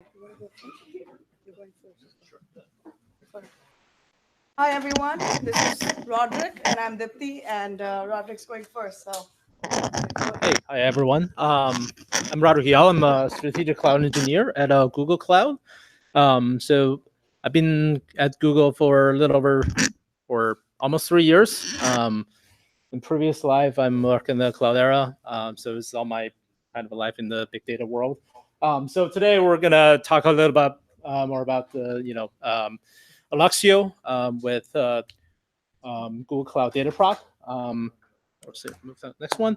You're going first. Hi, everyone. This is Roderick, and I'm Dipti, and Roderick's going first. So, Hey, hi everyone. I'm Roderick. I'm a strategic cloud engineer at Google Cloud. So I've been at Google for a little over, for almost 3 years. In previous life, I'm working in the cloud era. So it's all my kind of life in the big data world. So today we're gonna talk a little bit more about the Alluxio with Google Cloud Dataproc. Let's see, move to the next one.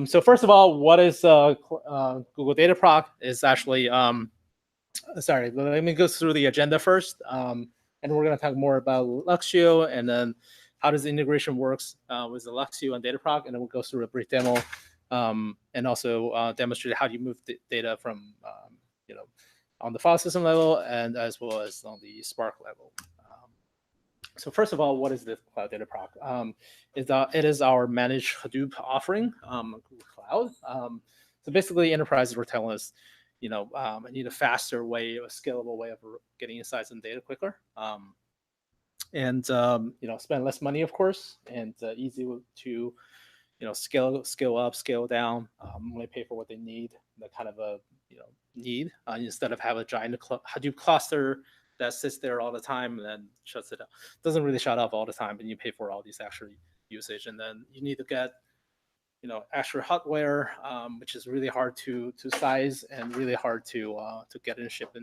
So first of all, what is Google Dataproc? Is actually sorry, let me go through the agenda first, and we're going to talk more about Alluxio and then how does the integration works with Alluxio and Dataproc, and then we'll go through a brief demo and also demonstrate how you move data from on the file system level and as well as on the Spark level. So first of all, what is this Cloud Dataproc? It is our managed Hadoop offering on Google Cloud. So basically, enterprises were telling us, I need a faster way, a scalable way of getting insights and data quicker, and spend less money, of course, and easy to scale up, scale down, only pay for what they need, that kind of a need instead of have a giant Hadoop cluster that sits there all the time and then shuts it up. Doesn't really shut off all the time, and you pay for all these extra usage, and then you need to get extra hardware, which is really hard to size and really hard to get and ship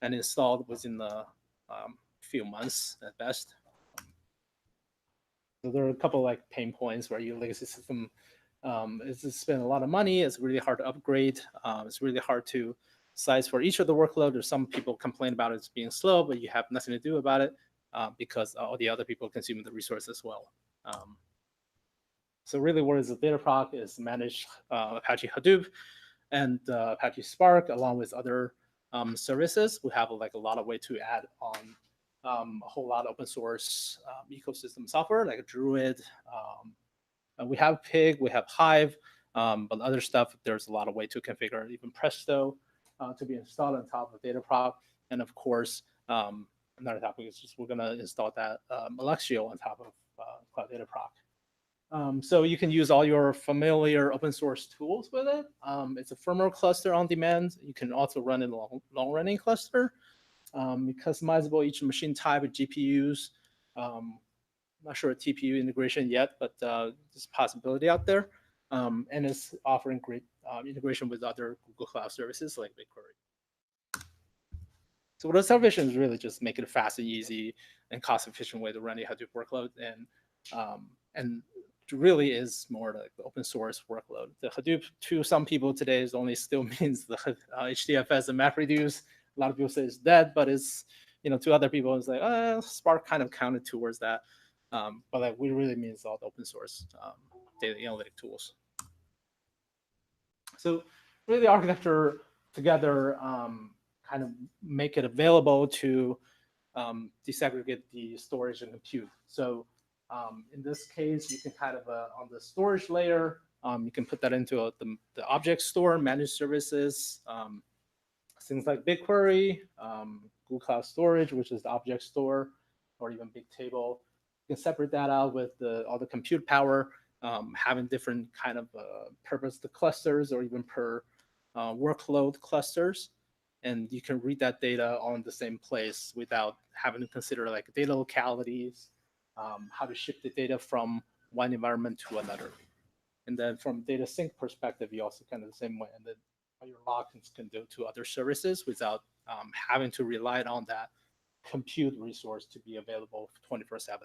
and installed within the few months at best. So there are a couple like pain points where your legacy system is spend a lot of money. It's really hard to upgrade. It's really hard to size for each of the workload. There's some people complain about it being slow, but you have nothing to do about it because all the other people consume the resource as well. So really, what is the Dataproc is managed Apache Hadoop and Apache Spark along with other services. We have like a lot of way to add on a whole lot of open source ecosystem software like Druid. We have Pig, we have Hive, but other stuff, there's a lot of way to configure, even Presto to be installed on top of Dataproc. And of course, another topic is just we're going to install that Alluxio on top of Cloud Dataproc. So you can use all your familiar open source tools with it. It's a firmware cluster on demand. You can also run in a long running cluster. Customizable each machine type with GPUs. Not sure a TPU integration yet, but there's a possibility out there. And it's offering great integration with other Google Cloud services like BigQuery. So what our vision is really just make it a fast and easy and cost-efficient way to run a Hadoop workload, and really is more like the open source workload. The Hadoop to some people today is only still means the HDFS and MapReduce. A lot of people say it's dead, but it's to other people it's like Spark kind of counted towards that. But like we really means all the open source data analytic tools. So really the architecture together kind of make it available to disaggregate the storage and compute. So in this case, you can kind of on the storage layer, you can put that into the object store, managed services, things like BigQuery, Google Cloud Storage, which is the object store, or even Bigtable. You can separate that out with all the compute power, having different kind of purpose to clusters or even per workload clusters. And you can read that data on the same place without having to consider like data localities, how to ship the data from one environment to another. And then from data sync perspective, you also kind of the same way. And then your logins can go to other services without having to rely on that compute resource to be available 24/7.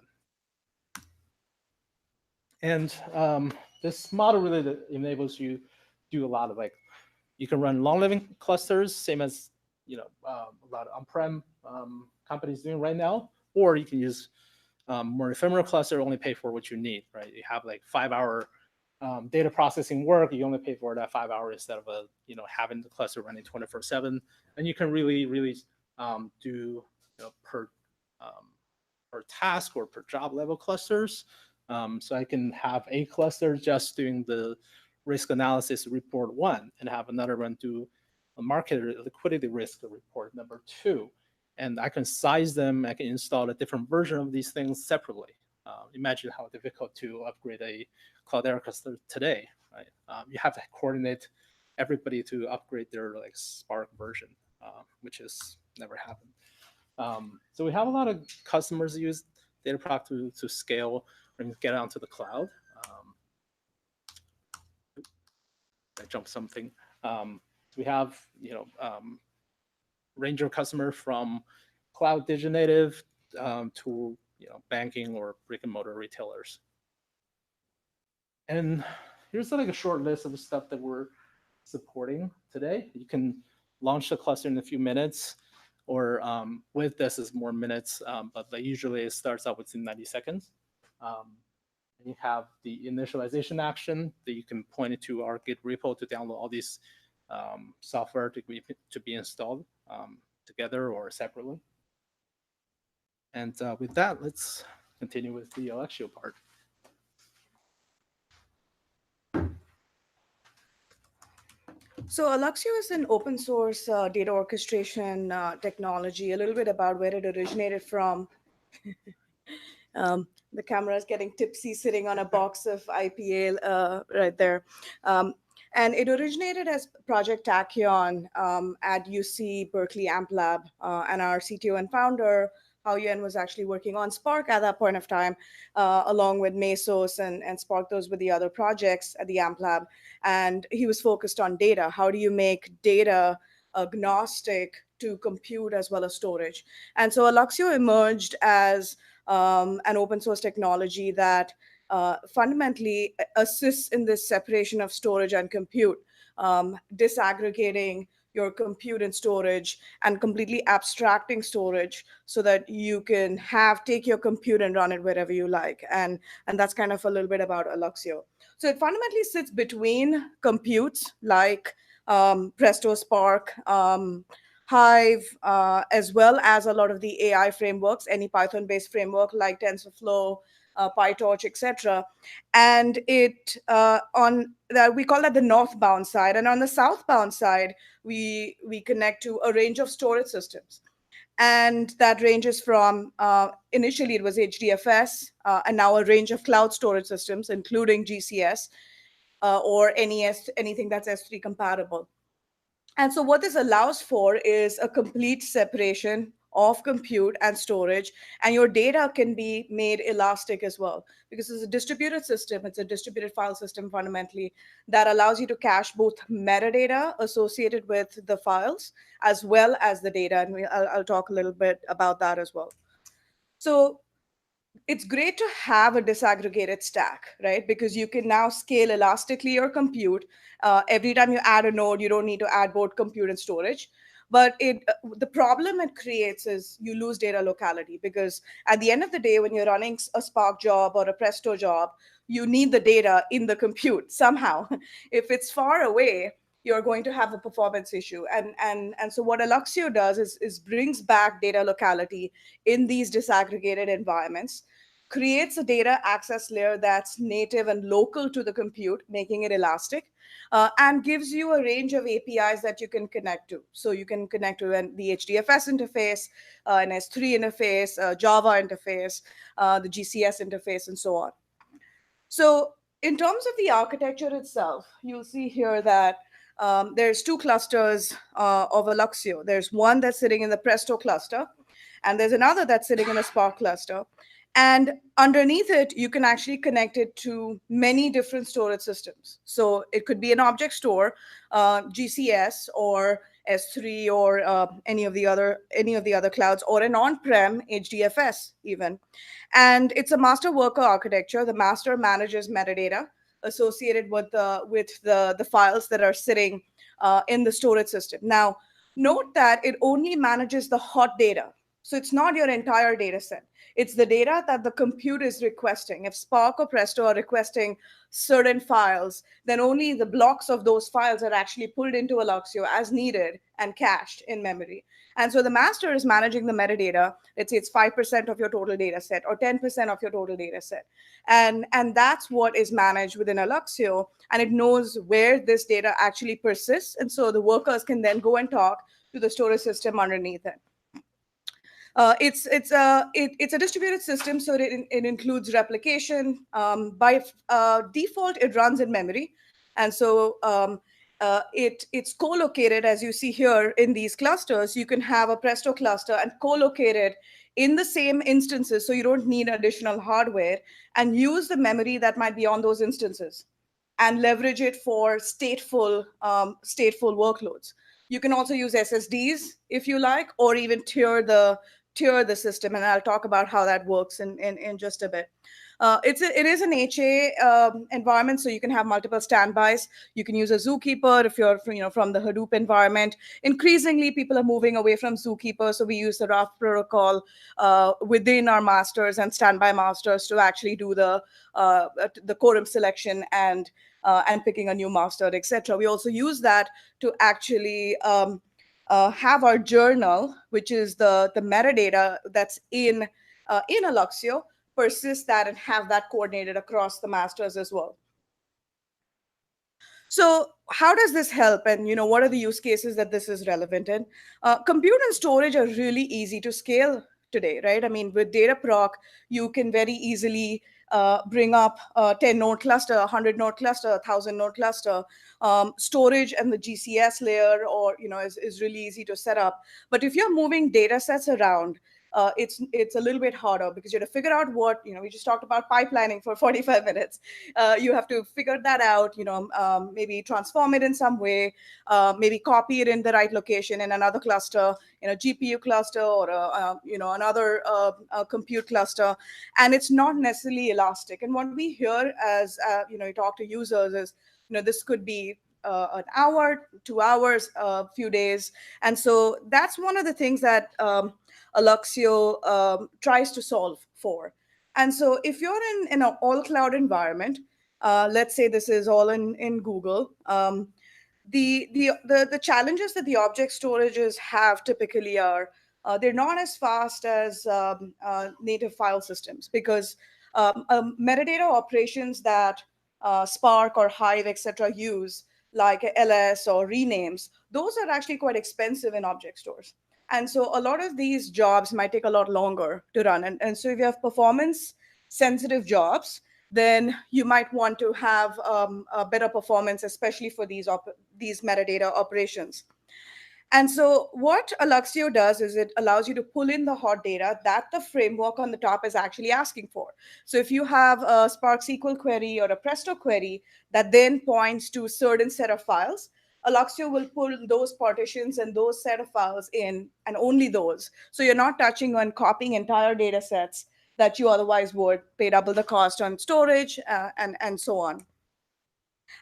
And this model really enables you to do a lot of like, you can run long living clusters, same as a lot of on-prem companies doing right now, or you can use more ephemeral cluster, only pay for what you need, right? You have like 5-hour data processing work, you only pay for that 5 hours instead of having the cluster running 24/7, and you can really do per task or per job level clusters. So I can have a cluster just doing the risk analysis report one, and have another one do market liquidity risk report number 2, and I can size them. I can install a different version of these things separately. Imagine how difficult to upgrade a Cloudera cluster today, right? You have to coordinate everybody to upgrade their like Spark version, which has never happened. So we have a lot of customers use Dataproc to scale and get onto the cloud. I jumped something. We have range of customer from cloud digital native to banking or brick and mortar retailers. And here's like a short list of stuff that we're supporting today. You can launch the cluster in a few minutes, or with this is more minutes, but usually it starts out within 90 seconds. And you have the initialization action that you can point it to our Git repo to download all these software to be installed together or separately. And with that, let's continue with the Alluxio part. So Alluxio is an open source data orchestration technology. A little bit about where it originated from. The camera is getting tipsy sitting on a box of IPA right there. And it originated as Project Tachyon at UC Berkeley Amp Lab. And our CTO and founder, Hao Yuan, was actually working on Spark at that point of time, along with Mesos and Spark. Those were the other projects at the Amp Lab. And he was focused on data. How do you make data agnostic to compute as well as storage? And so Alluxio emerged as an open source technology that fundamentally assists in this separation of storage and compute, disaggregating your compute and storage and completely abstracting storage so that you can take your compute and run it wherever you like. And that's kind of a little bit about Alluxio. So it fundamentally sits between computes like Presto, Spark, Hive, as well as a lot of the AI frameworks, any Python-based framework like TensorFlow, PyTorch, etc. And it we call that the northbound side. And on the southbound side, we connect to a range of storage systems. And that ranges from, initially it was HDFS, and now a range of cloud storage systems, including GCS or NES, anything that's S3 compatible. And so what this allows for is a complete separation of compute and storage, and your data can be made elastic as well, because it's a distributed system. It's a distributed file system fundamentally that allows you to cache both metadata associated with the files as well as the data. And I'll talk a little bit about that as well. So it's great to have a disaggregated stack, right? Because you can now scale elastically your compute. Every time you add a node, you don't need to add both compute and storage. But the problem it creates is you lose data locality, because at the end of the day, when you're running a Spark job or a Presto job, you need the data in the compute somehow. If it's far away, you're going to have a performance issue. And so what Alluxio does is brings back data locality in these disaggregated environments, creates a data access layer that's native and local to the compute, making it elastic, and gives you a range of APIs that you can connect to. So you can connect to the HDFS interface, an S3 interface, Java interface, the GCS interface, and so on. So in terms of the architecture itself, you'll see here that there's two clusters of Alluxio. There's one that's sitting in the Presto cluster, and there's another that's sitting in a Spark cluster. And underneath it, you can actually connect it to many different storage systems. So it could be an object store, GCS or S3 or any of the other clouds, or an on-prem HDFS even. And it's a master worker architecture. The master manages metadata associated with the files that are sitting in the storage system. Now, note that it only manages the hot data. So it's not your entire data set. It's the data that the compute is requesting. If Spark or Presto are requesting certain files, then only the blocks of those files are actually pulled into Alluxio as needed and cached in memory. And so the master is managing the metadata. Let's say it's 5% of your total data set or 10% of your total data set. And that's what is managed within Alluxio. And it knows where this data actually persists. And so the workers can then go and talk to the storage system underneath it. It's a distributed system, so it includes replication. By default, it runs in memory, and so it's co-located, as you see here in these clusters. You can have a Presto cluster and co-locate it in the same instances, so you don't need additional hardware, and use the memory that might be on those instances, and leverage it for stateful workloads. You can also use SSDs if you like, or even tier the system, and I'll talk about how that works in just a bit. It is an HA environment, so you can have multiple standbys. You can use a Zookeeper if you're from the Hadoop environment. Increasingly, people are moving away from Zookeeper, so we use the RAF protocol within our masters and standby masters to actually do the quorum selection and picking a new master, etc. We also use that to actually have our journal, which is the metadata that's in Alluxio, persist that and have that coordinated across the masters as well. So how does this help, and what are the use cases that this is relevant in? Compute and storage are really easy to scale today, right? I mean, with Dataproc, you can very easily bring up a 10 node cluster, 100 node cluster, 1,000 node cluster. Storage and the GCS layer, or is really easy to set up. But if you're moving data sets around, it's a little bit harder, because you have to figure out what we just talked about pipelining for 45 minutes. You have to figure that out. Maybe transform it in some way, maybe copy it in the right location in another cluster, in a GPU cluster, or another compute cluster, and it's not necessarily elastic. And what we hear as you talk to users is, this could be an hour, 2 hours, a few days. And so that's one of the things that Alluxio tries to solve for. And so if you're in an all cloud environment, let's say this is all in Google, the challenges that the object storages have typically are they're not as fast as native file systems, because metadata operations that Spark or Hive, etc., use, like ls or renames, those are actually quite expensive in object stores. And so a lot of these jobs might take a lot longer to run. And so if you have performance sensitive jobs, then you might want to have a better performance, especially for these metadata operations. And so what Alluxio does is it allows you to pull in the hot data that the framework on the top is actually asking for. So if you have a Spark SQL query or a Presto query that then points to a certain set of files, Alluxio will pull those partitions and those set of files in, and only those. So you're not touching on copying entire data sets that you otherwise would pay double the cost on storage and so on.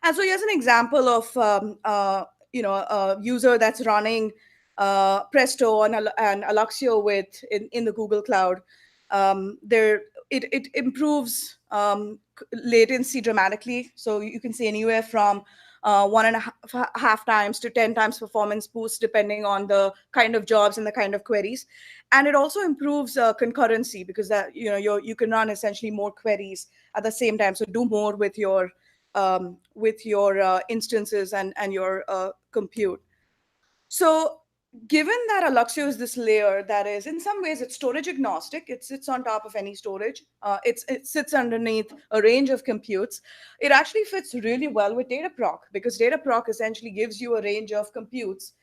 And so here's an example of a user that's running Presto and Alluxio in the Google Cloud. It improves latency dramatically. So you can see anywhere from 1.5 times to 10 times performance boost, depending on the kind of jobs and the kind of queries. And it also improves concurrency, because that you can run essentially more queries at the same time. So do more with your instances and your compute. So given that Alluxio is this layer that is, in some ways, it's storage agnostic. It sits on top of any storage. It sits underneath a range of computes. It actually fits really well with Dataproc, because Dataproc essentially gives you a range of computes.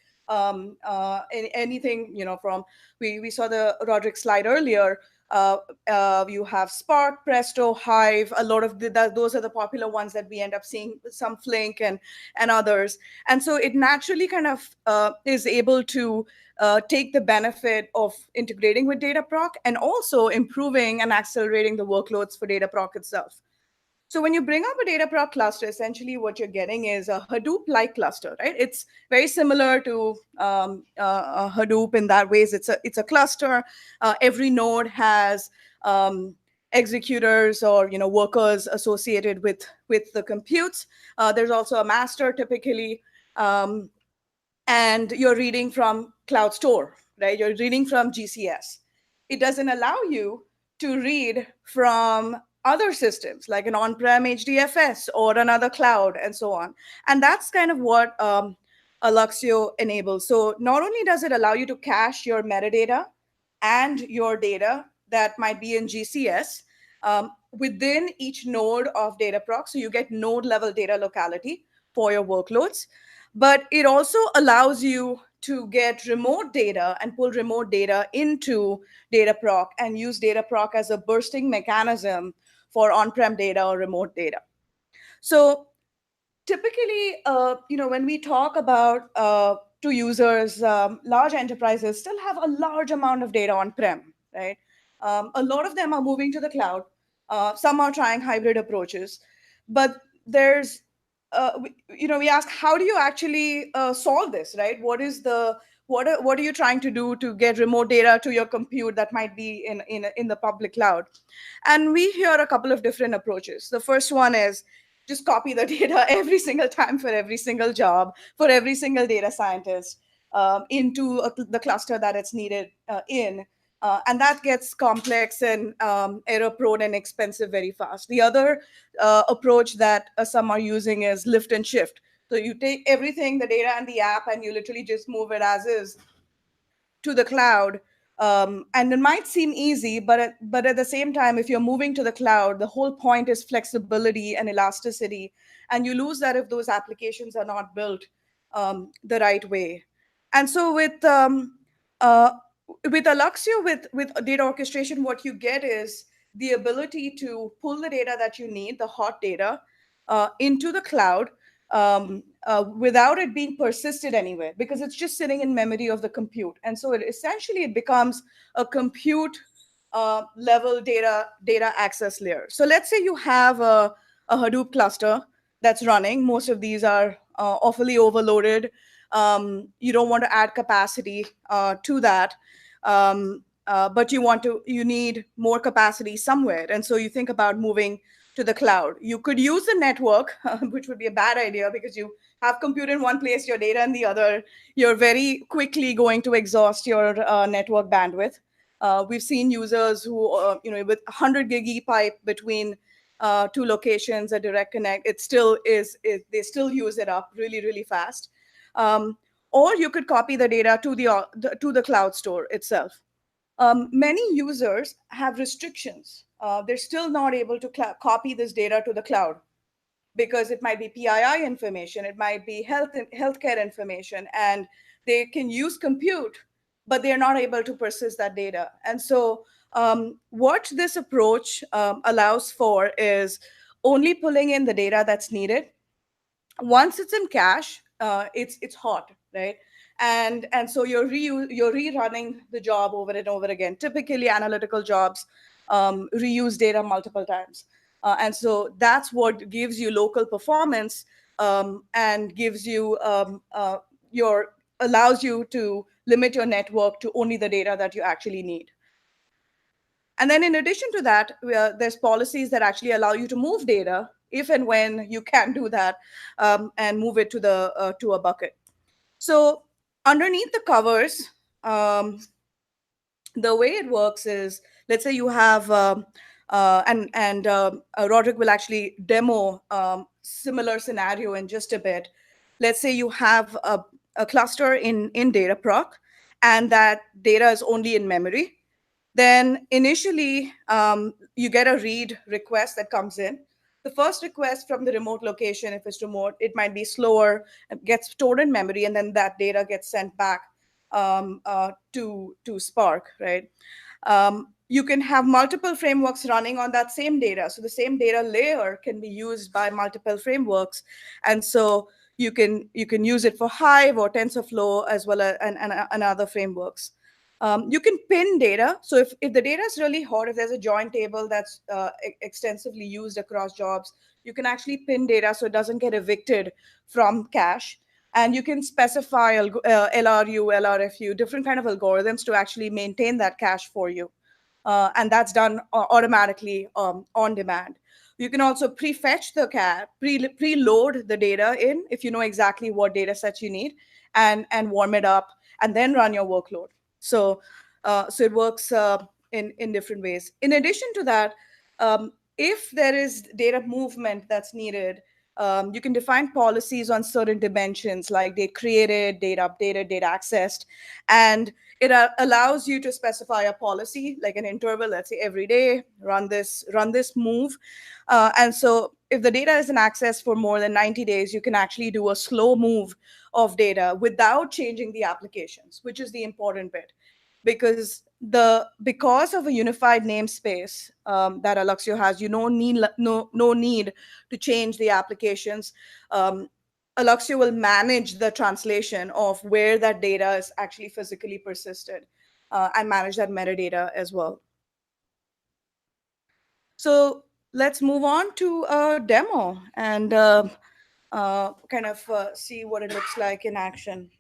Anything, from, we saw the Roderick slide earlier. You have Spark, Presto, Hive. A lot of those are the popular ones that we end up seeing, some Flink and others. And so it naturally kind of is able to take the benefit of integrating with Dataproc and also improving and accelerating the workloads for Dataproc itself. So when you bring up a Dataproc cluster, essentially what you're getting is a Hadoop-like cluster, right? It's very similar to Hadoop in that ways. It's a cluster. Every node has executors or workers associated with the computes. There's also a master typically, and you're reading from Cloud Store, right? You're reading from GCS. It doesn't allow you to read from other systems like an on-prem HDFS or another cloud and so on. And that's kind of what Alluxio enables. So not only does it allow you to cache your metadata and your data that might be in GCS within each node of Dataproc, so you get node level data locality for your workloads, but it also allows you to get remote data and pull remote data into Dataproc and use Dataproc as a bursting mechanism for on-prem data or remote data. So typically, when we talk about to users, large enterprises still have a large amount of data on-prem, right? A lot of them are moving to the cloud. Some are trying hybrid approaches, but there's, we ask, how do you actually solve this, right? What are you trying to do to get remote data to your compute that might be in the public cloud? And we hear a couple of different approaches. The first one is just copy the data every single time for every single job, for every single data scientist into the cluster that it's needed in. And that gets complex and error prone and expensive very fast. The other approach that some are using is lift and shift. So you take everything, the data and the app, and you literally just move it as is to the cloud. And it might seem easy, but at the same time, if you're moving to the cloud, the whole point is flexibility and elasticity. And you lose that if those applications are not built the right way. And so with Alluxio, with data orchestration, what you get is the ability to pull the data that you need, the hot data, into the cloud without it being persisted anywhere, because it's just sitting in memory of the compute. And so it becomes a compute level data access layer. So let's say you have a Hadoop cluster that's running. Most of these are awfully overloaded. You don't want to add capacity to that. But you need more capacity somewhere. And so you think about moving to the cloud. You could use the network, which would be a bad idea because you have compute in one place, your data in the other. You're very quickly going to exhaust your network bandwidth. We've seen users who, with 100 gig pipe between two locations, a direct connect, they still use it up really, really fast. Or you could copy the data to the cloud store itself. Many users have restrictions. They're still not able to copy this data to the cloud because it might be PII information, it might be healthcare information, and they can use compute, but they're not able to persist that data. And so what this approach allows for is only pulling in the data that's needed. Once it's in cache, it's hot, right? And so you're rerunning the job over and over again. Typically, analytical jobs reuse data multiple times, and so that's what gives you local performance and gives you allows you to limit your network to only the data that you actually need. And then in addition to that, there's policies that actually allow you to move data if and when you can do that, and move it to a bucket. So underneath the covers, the way it works is, let's say you have, Roderick will actually demo similar scenario in just a bit. Let's say you have a cluster in Dataproc, and that data is only in memory. Then initially, you get a read request that comes in. The first request from the remote location, if it's remote, it might be slower, it gets stored in memory, and then that data gets sent back to Spark, right? You can have multiple frameworks running on that same data. So the same data layer can be used by multiple frameworks. And so you can use it for Hive or TensorFlow as well as and other frameworks. You can pin data. So if the data is really hot, if there's a join table that's extensively used across jobs, you can actually pin data so it doesn't get evicted from cache. And you can specify LRU, LRFU, different kind of algorithms to actually maintain that cache for you. And that's done automatically on demand. You can also prefetch the cache, preload the data in if you know exactly what data sets you need, and warm it up, and then run your workload. So it works in different ways. In addition to that, if there is data movement that's needed, you can define policies on certain dimensions like date created, date updated, date accessed, and it allows you to specify a policy like an interval. Let's say every day run this move, and so if the data isn't accessed for more than 90 days, you can actually do a slow move of data without changing the applications, which is the important bit, because of a unified namespace that Alluxio has, you don't need no need to change the applications. Alluxio will manage the translation of where that data is actually physically persisted, and manage that metadata as well. So let's move on to a demo and kind of see what it looks like in action.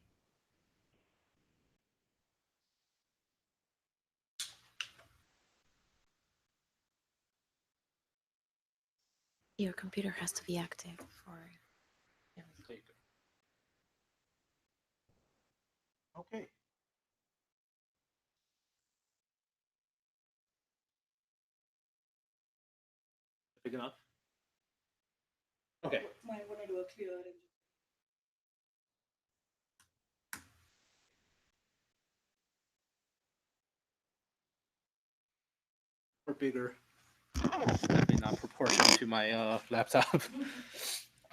Your computer has to be active for. Yeah, there you go. Okay. Big enough? Okay. Might want to do a clear. Or bigger. Definitely not proportional to my laptop.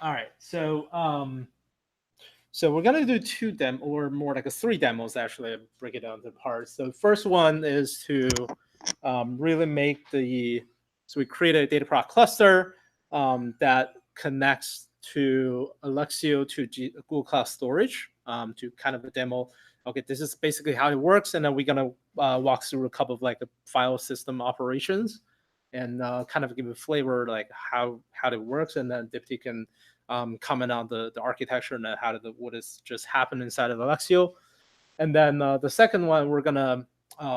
All right. So we're gonna do two or more like three demos actually. I break it down into parts. So the first one is to really make so we create a Dataproc cluster that connects to Alluxio to Google Cloud Storage to kind of a demo. Okay, this is basically how it works, and then we're gonna walk through a couple of like the file system operations and kind of give a flavor like how it works, and then Dipti can comment on the architecture and how what has just happened inside of Alluxio. And then the second one, we're gonna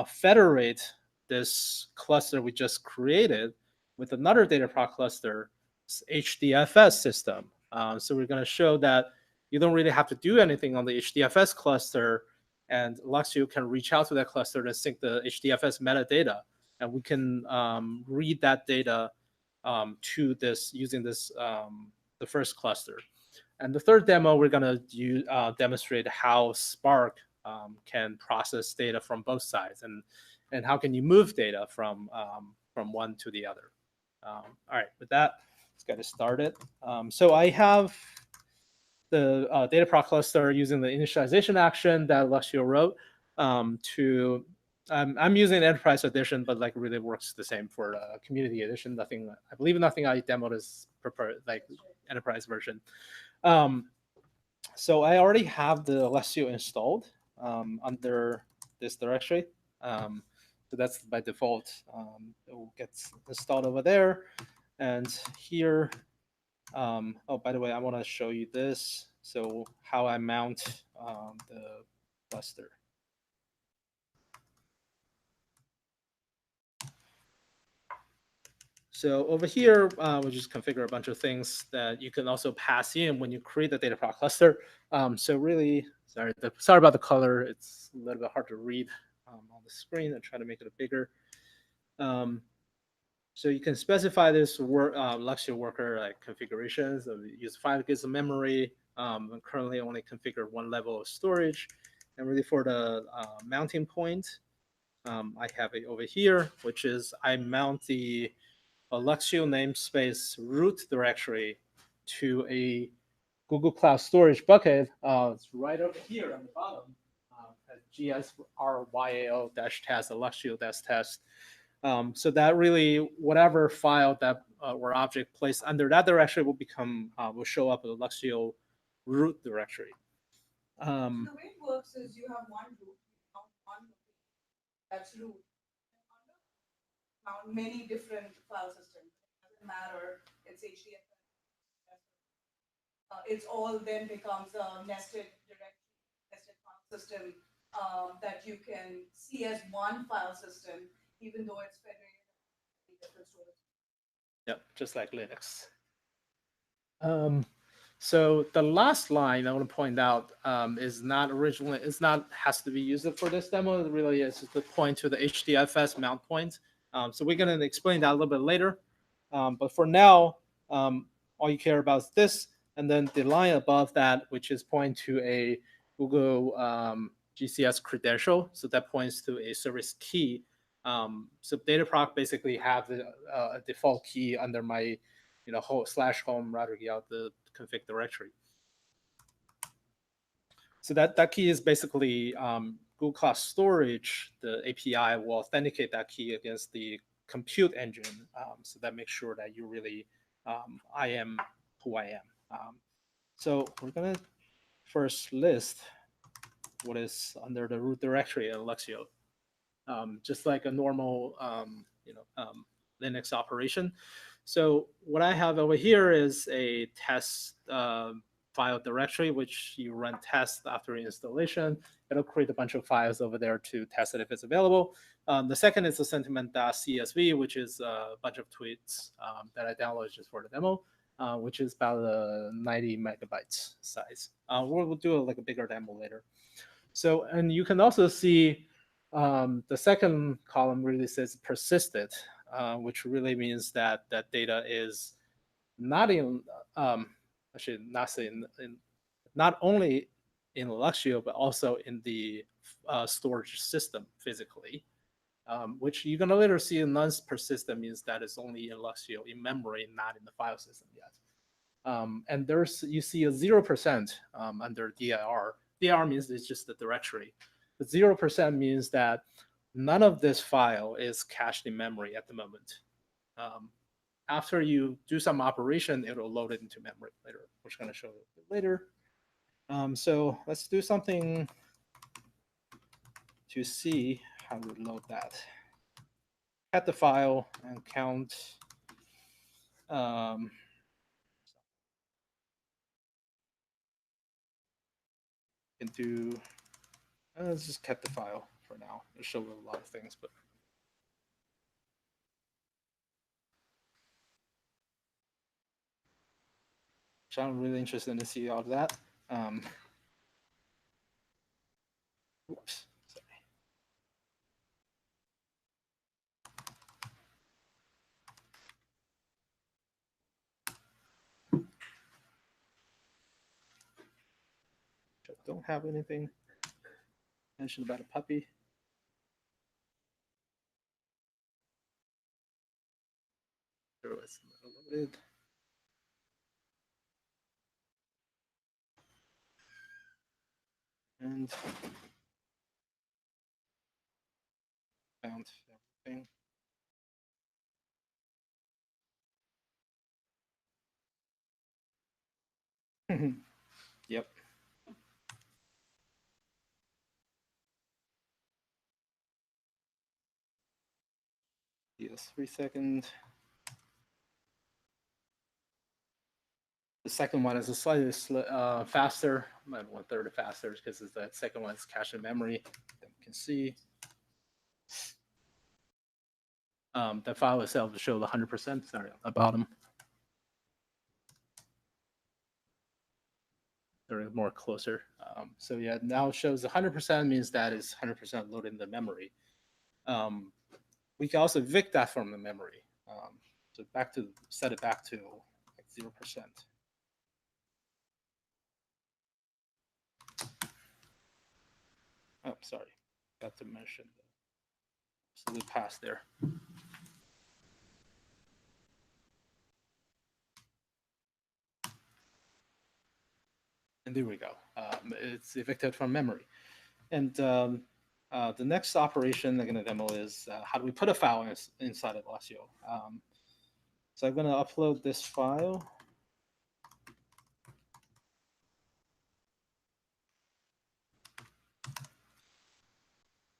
federate this cluster we just created with another Dataproc cluster, HDFS system. So we're gonna show that you don't really have to do anything on the HDFS cluster, and Alluxio can reach out to that cluster and sync the HDFS metadata, and we can read that data to this using this the first cluster. And the third demo, we're going to demonstrate how Spark can process data from both sides, and how can you move data from one to the other. All right, with that, let's get it started. So I have the Dataproc cluster using the initialization action that Alluxio wrote to. I'm using Enterprise Edition, but like really works the same for Community Edition. I believe nothing I demoed is prepared like Enterprise version. So I already have the Alluxio installed under this directory. So that's by default. It gets installed over there. And here, oh, by the way, I want to show you this. So how I mount the cluster. So over here, we just configure a bunch of things that you can also pass in when you create the Dataproc cluster. So really, sorry about the color. It's a little bit hard to read on the screen. I try to make it bigger. So you can specify this Alluxio worker like configurations. So use 5 gigs of memory. I'm currently only configure one level of storage. And really for the mounting point, I have it over here, which is I mount the Alluxio namespace root directory to a Google Cloud Storage bucket. It's right over here on the bottom. GSRYAL-test, Alluxio-test. So that really, whatever file that or object placed under that directory will show up in the Alluxio root directory. The way it works is you have one root, one that's root. Found many different file systems. It doesn't matter. It's HDFS. It's all then becomes a nested directory, nested file system that you can see as one file system, even though it's federated in different storage. Yep, just like Linux. So the last line I want to point out is not originally, it's not has to be used for this demo. It really is just to point to the HDFS mount point. So we're going to explain that a little bit later. But for now, all you care about is this, and then the line above that, which is pointing to a Google GCS credential. So that points to a service key. So Dataproc basically have the default key under my /home Roderick the config directory. So that key is basically Google Cloud Storage. The API will authenticate that key against the compute engine. So that makes sure that you really, I am who I am. So we're gonna first list what is under the root directory at Alluxio. Just like a normal Linux operation. So what I have over here is a test file directory, which you run test after installation. It'll create a bunch of files over there to test it if it's available. The second is the sentiment.csv, which is a bunch of tweets that I downloaded just for the demo, which is about 90 megabytes size. We'll do like a bigger demo later. So, and you can also see the second column really says persisted, which really means that that data is not in, actually not saying not only in Alluxio, but also in the storage system physically, which you're gonna later see in non-persistent means that it's only in Alluxio in memory, not in the file system yet. And there's, you see a 0% under dir. dir means it's just the directory. The 0% means that none of this file is cached in memory at the moment. After you do some operation, it'll load it into memory later, which I'm going to show you a bit later. So let's do something to see how we load that. Cat the file and count. Can do. Let's just cat the file for now. It'll show a lot of things, but. So I'm really interested to see all of that. Oops, sorry. I don't have anything mentioned about a puppy. There was loaded. And found everything. Yep. Yes, 3 seconds. The second one is a slightly faster, about 1/3 faster, because the second one is cache in memory. That you can see. The file itself shows 100%. Sorry, on the bottom. They're more closer. So yeah, now it shows 100% means that is 100% loaded in the memory. We can also evict that from the memory. So set it back to like 0%. Oh, sorry, got to mention the absolute pass there. And there we go. It's evicted from memory. And the next operation I'm going to demo is how do we put a file inside of Alluxio. So I'm going to upload this file.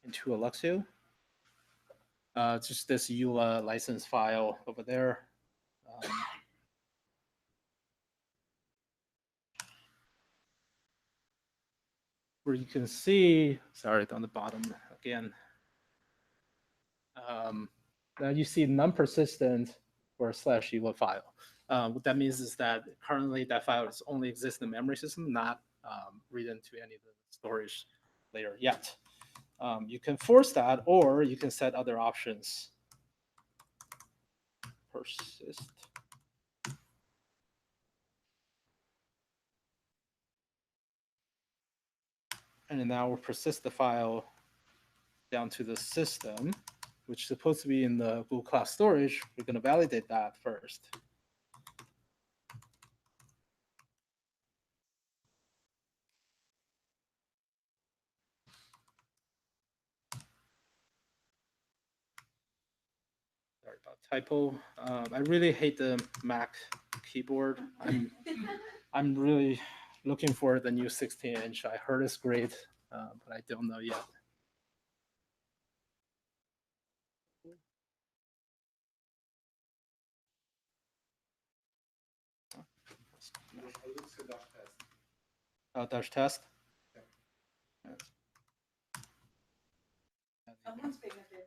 Into Alluxio. Just this EULA license file over there. Where you can see, sorry, on the bottom again, now you see non-persistent or /EULA file. What that means is that currently that file is only exists in the memory system, not read into any of the storage layer yet. You can force that, or you can set other options. Persist. And now we'll persist the file down to the system, which is supposed to be in the Google Cloud storage. We're going to validate that first. Sorry about typo. I really hate the Mac keyboard. I'm really looking for the new 16-inch. I heard it's great, but I don't know yet. Dash test. Someone's paying attention.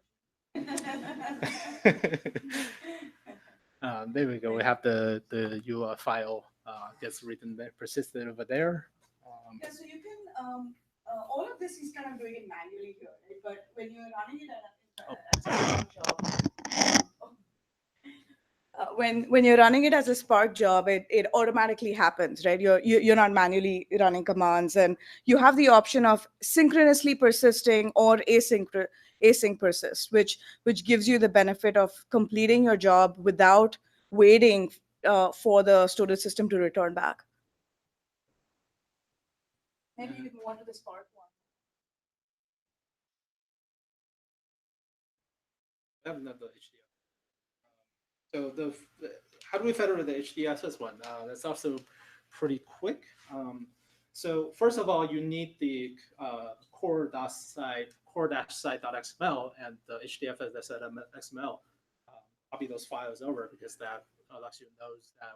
There we go. We have the UL file gets written there, persisted over there. Yeah, so you can, all of this is kind of doing it manually here, right? But when you're running it as a Spark job, when you're running it as a Spark job, it automatically happens, right? You're not manually running commands, and you have the option of synchronously persisting or async persist, which gives you the benefit of completing your job without waiting for the storage system to return back. Maybe you can move on to the Spark one. I have another HDF. So how do we federate the HDFS one? That's also pretty quick. So first of all, you need the core-site.xml and the HDFS.xml. Copy those files over because that Alluxio knows that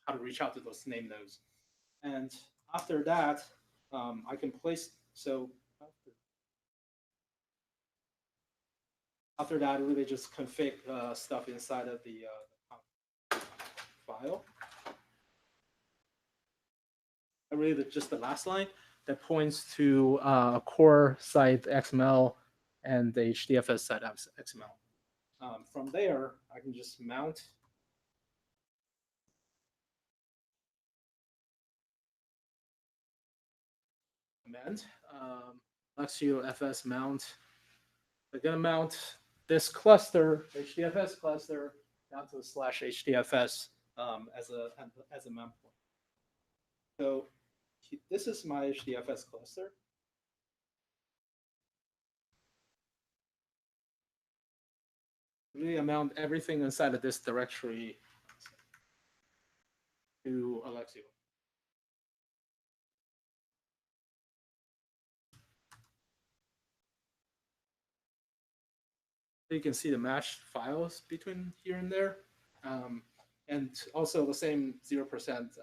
how to reach out to those name nodes. And after that, I can place, so after that, really just config stuff inside of the file. And really just the last line that points to core site XML and the HDFS site XML. From there, I can just mount command Alluxio FS mount. We're gonna mount this cluster, HDFS cluster, down to /HDFS as a mount point. So this is my HDFS cluster. Really mount everything inside of this directory to Alluxio. You can see the matched files between here and there. And also the same 0%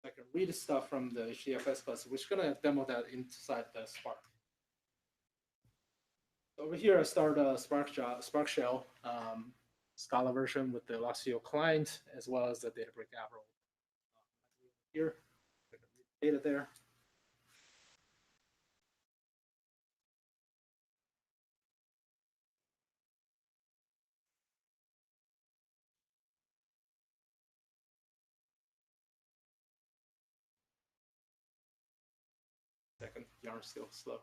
I can read stuff from the HDFS cluster, which is going to demo that inside the Spark. Over here, I start a Spark Shell Scala version with the Alluxio client, as well as the Dataproc Ephemeral. Here, I can read data there. Second, yarn still slow.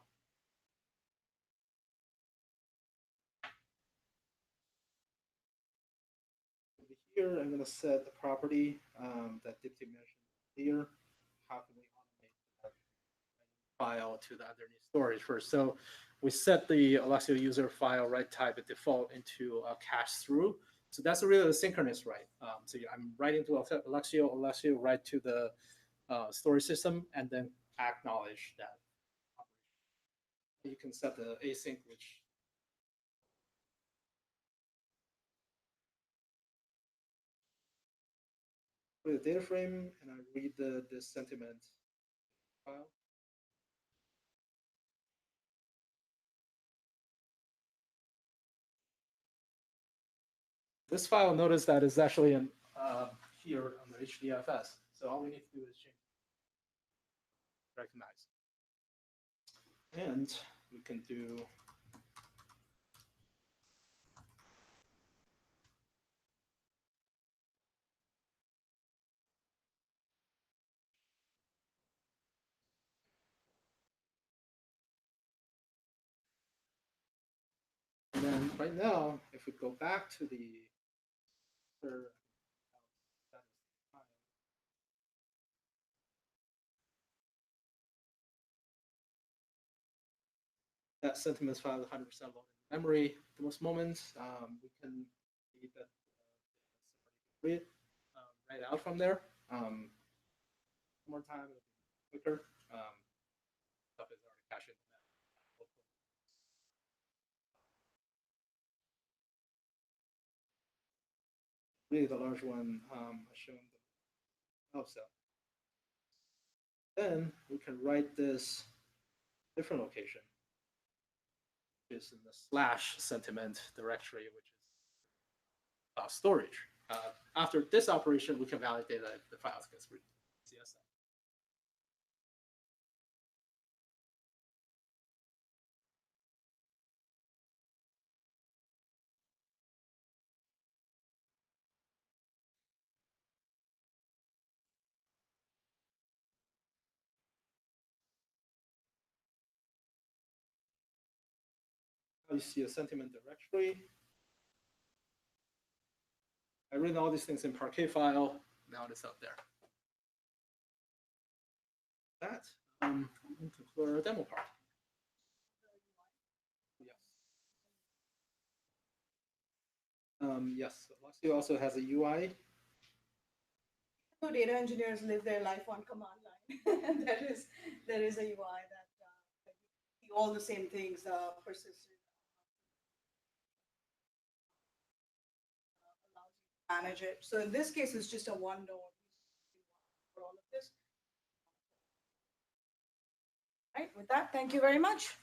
Over here, I'm going to set the property that Dipti mentioned here. How can we automate that file to the underneath storage first? So we set the Alluxio user file write type at default into a cache through. So that's a really synchronous write. So I'm writing to Alluxio write to the storage system, and then acknowledge that. you can set the async, which put the data frame, and I read this sentiment file. This file, notice that is actually in here on the HDFS. So all we need to do is change recognize. And we can do and then right now, if we go back to the that sentiments file is 100% loaded in memory. At most moments, we can read that read right out from there. One more time, it'll be quicker. Stuff is already cached in that. Really, the large one has shown the offset. Then we can write this different location, which is in the slash sentiment directory, which is storage. After this operation, we can validate that the files gets read. CSS. You see a sentiment directory. I written all these things in Parquet file. Now it's out there. That for a demo part. Yes. Yes. Alluxio also has a UI. So data engineers live their life on command line. there is a UI that all the same things persistent. Allows you to manage it. So in this case, it's just a one node for all of this. Right. With that, thank you very much.